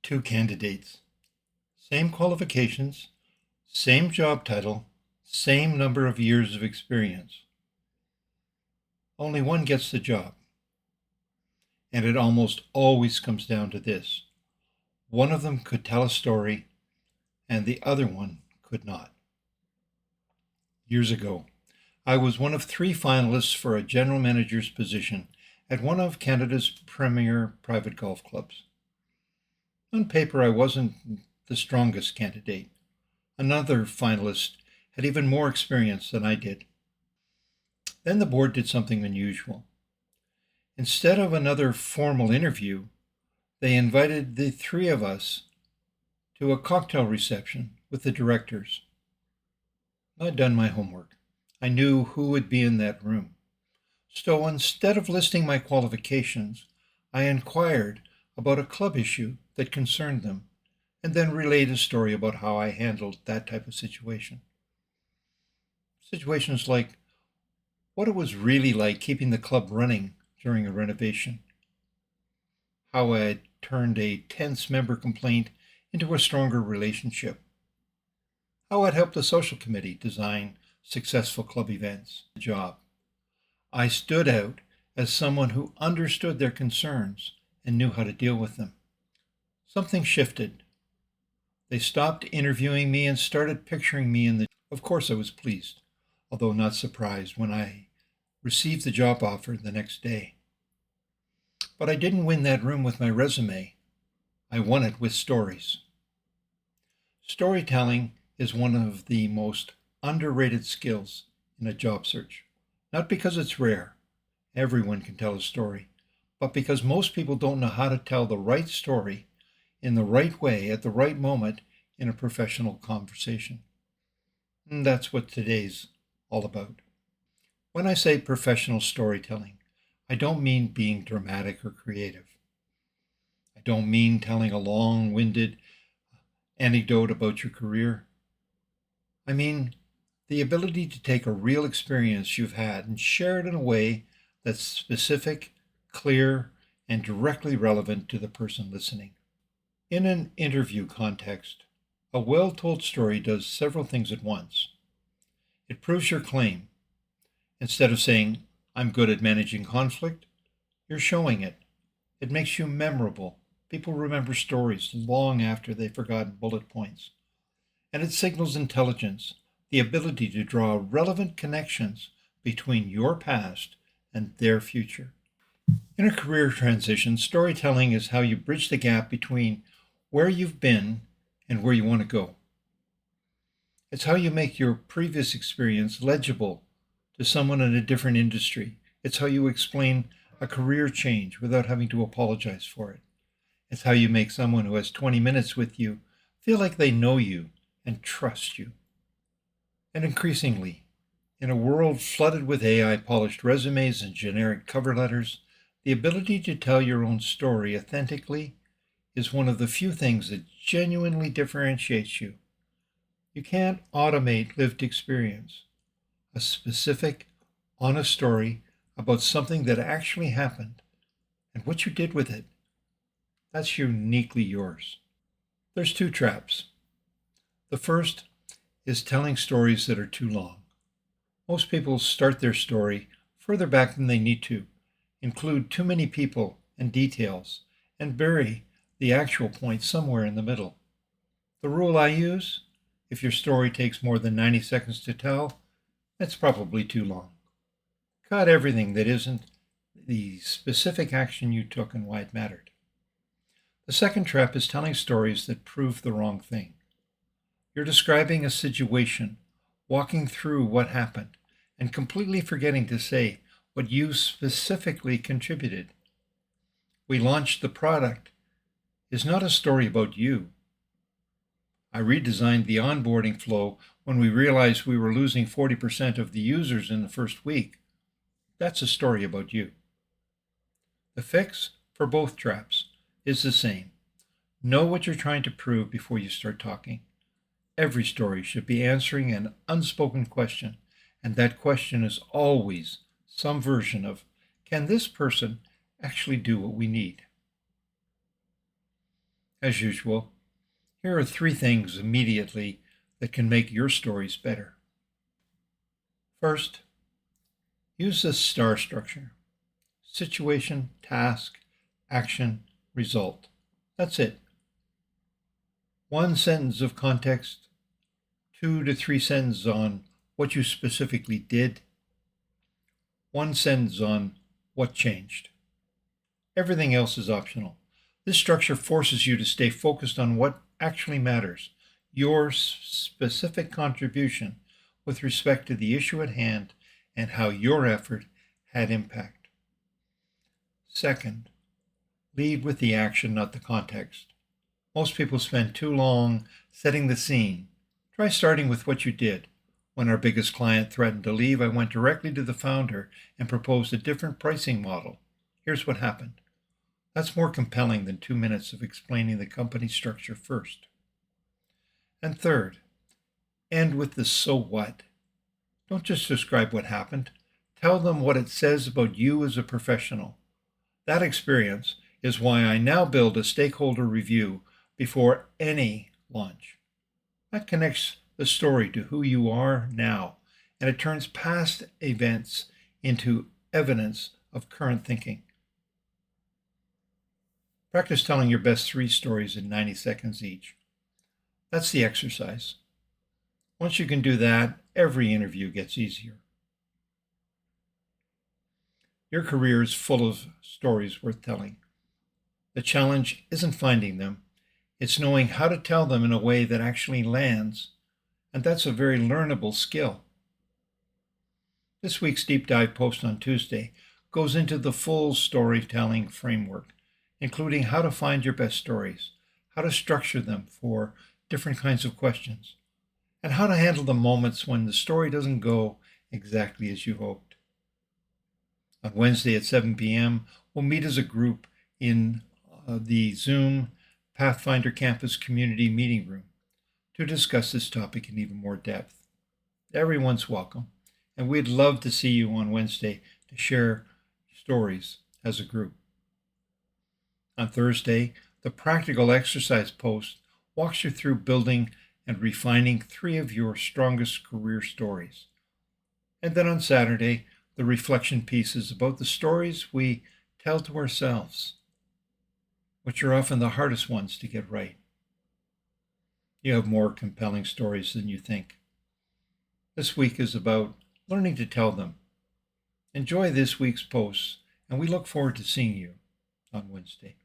Two candidates, same qualifications, same job title, same number of years of experience. Only one gets the job. And it almost always comes down to this: one of them could tell a story, and the other one could not. Years ago, I was one of three finalists for a general manager's position at one of Canada's premier private golf clubs. On paper, I wasn't the strongest candidate. Another finalist had even more experience than I did. Then the board did something unusual. Instead of another formal interview, they invited the three of us to a cocktail reception with the directors. I'd done my homework. I knew who would be in that room. So instead of listing my qualifications, I inquired about a club issue that concerned them, and then relayed a story about how I handled that type of situation. Situations like what it was really like keeping the club running during a renovation, how I had turned a tense member complaint into a stronger relationship, how I'd helped the social committee design successful club events. The job. I stood out as someone who understood their concerns and knew how to deal with them. Something shifted. They stopped interviewing me and started picturing me in the. Of course, I was pleased, although not surprised when I received the job offer the next day. But I didn't win that room with my resume. I won it with stories. Storytelling is one of the most underrated skills in a job search. Not because it's rare, everyone can tell a story, but because most people don't know how to tell the right story in the right way at the right moment in a professional conversation. And that's what today's all about. When I say professional storytelling, I don't mean being dramatic or creative. I don't mean telling a long-winded anecdote about your career. I mean the ability to take a real experience you've had and share it in a way that's specific, clear, and directly relevant to the person listening. In an interview context, a well-told story does several things at once. It proves your claim. Instead of saying, "I'm good at managing conflict," you're showing it. It makes you memorable. People remember stories long after they've forgotten bullet points. And it signals intelligence, the ability to draw relevant connections between your past and their future. In a career transition, storytelling is how you bridge the gap between where you've been and where you want to go. It's how you make your previous experience legible to someone in a different industry. It's how you explain a career change without having to apologize for it. It's how you make someone who has 20 minutes with you feel like they know you and trust you. And increasingly, in a world flooded with AI polished resumes and generic cover letters, the ability to tell your own story authentically is one of the few things that genuinely differentiates you. You can't automate lived experience. A specific, honest story about something that actually happened and what you did with it, that's uniquely yours. There's two traps. The first is telling stories that are too long. Most people start their story further back than they need to, include too many people and details, and bury the actual point somewhere in the middle. The rule I use: if your story takes more than 90 seconds to tell, that's probably too long. Cut everything that isn't the specific action you took and why it mattered. The second trap is telling stories that prove the wrong thing. You're describing a situation, walking through what happened, and completely forgetting to say what you specifically contributed. "We launched the product" is not a story about you. "I redesigned the onboarding flow when we realized we were losing 40% of the users in the first week." That's a story about you. The fix for both traps is the same. Know what you're trying to prove before you start talking. Every story should be answering an unspoken question, and that question is always some version of, can this person actually do what we need? As usual, here are 3 things immediately that can make your stories better. First, use the STAR structure: situation, task, action, result. That's it. 1 sentence of context, 2 to 3 sentences on what you specifically did, 1 sentence on what changed. Everything else is optional. This structure forces you to stay focused on what actually matters, your specific contribution with respect to the issue at hand and how your effort had impact. Second, lead with the action, not the context. Most people spend too long setting the scene. Try starting with what you did. When our biggest client threatened to leave, I went directly to the founder and proposed a different pricing model. Here's what happened. That's more compelling than 2 minutes of explaining the company structure first. And third, end with the so what. Don't just describe what happened. Tell them what it says about you as a professional. That experience is why I now build a stakeholder review before any launch. That connects the story to who you are now, and it turns past events into evidence of current thinking. Practice telling your best 3 stories in 90 seconds each. That's the exercise. Once you can do that, every interview gets easier. Your career is full of stories worth telling. The challenge isn't finding them, it's knowing how to tell them in a way that actually lands, and that's a very learnable skill. This week's deep dive post on Tuesday goes into the full storytelling framework, including how to find your best stories, how to structure them for different kinds of questions, and how to handle the moments when the story doesn't go exactly as you hoped. On Wednesday at 7 p.m., we'll meet as a group in the Zoom Pathfinder Campus Community Meeting Room to discuss this topic in even more depth. Everyone's welcome, and we'd love to see you on Wednesday to share stories as a group. On Thursday, the practical exercise post walks you through building and refining 3 of your strongest career stories. And then on Saturday, the reflection piece is about the stories we tell to ourselves, which are often the hardest ones to get right. You have more compelling stories than you think. This week is about learning to tell them. Enjoy this week's posts, and we look forward to seeing you on Wednesday.